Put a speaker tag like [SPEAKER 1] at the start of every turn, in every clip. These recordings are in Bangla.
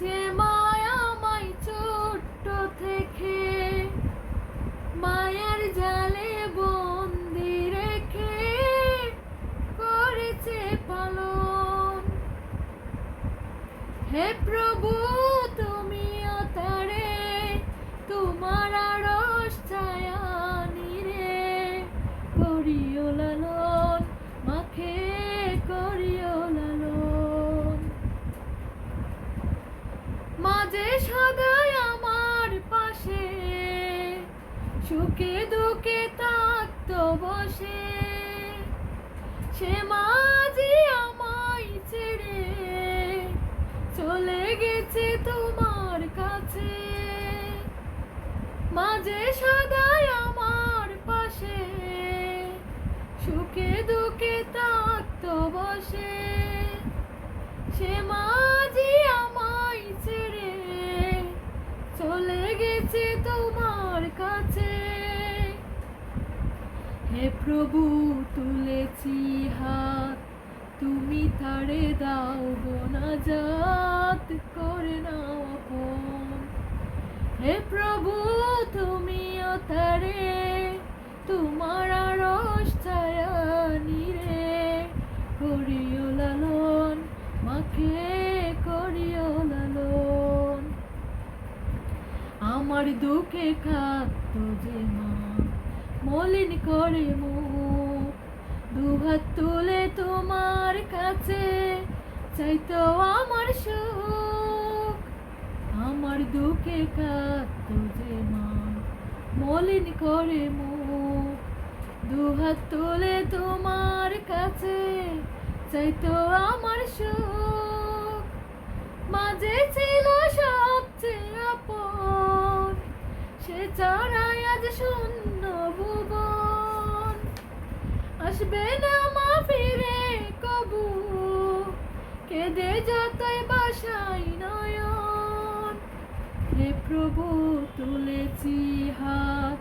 [SPEAKER 1] যে মায়া আমায় ছোট্ট থেকে মায়ার জালে বন্দি রেখে করেছে পালন। হে প্রভু তুমিও তারে তোমার আরশ ছায়া নিরে করিও লালন, মাখে করিও লালন। মাঝে সদাই আমার পাশে সুখে দুঃখে থাকতো বসে, সে মাঝি আমায় ছেড়ে চলে গেছে তোমার কাছে। মাঝে সদাই আমার পাশে সুখে দুঃখে থাকতো বসে, সে মাঝি আমায় ছেড়ে চলে গেছে তোমার কাছে। হে প্রভু তুলেছি হাত, তুমি তারে দাও গো নাজাত করে নাও আপন। হে প্রভু তুমিও তারে তোমার আরশ ছায়া নিরে করিও লালন, মাকে করিও লালন। আমার দুঃখে কাঁদতো যে মা মলিন করে মুখ, দুহাত তুলে তোমার কাছে চাইতো আমার সুখ। আমার দুঃখে কাঁদতো যে মা মলিন করে মুখ, দুহাত তুলে তোমার কাছে চাইতো আমার সুখ। মাঝে ছিল সবচেয়ে আপন, সে ছাড়াই আজ শূন্য ভুবন। আসবে না মা ফিরে কবু, কেঁদে যতই বাসাই নয়ন। হে প্রভু তুলেছি হাত,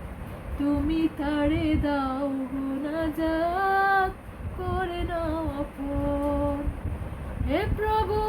[SPEAKER 1] তুমি তারে দাও গো নাজাত করে নাও আপন। হে প্রভু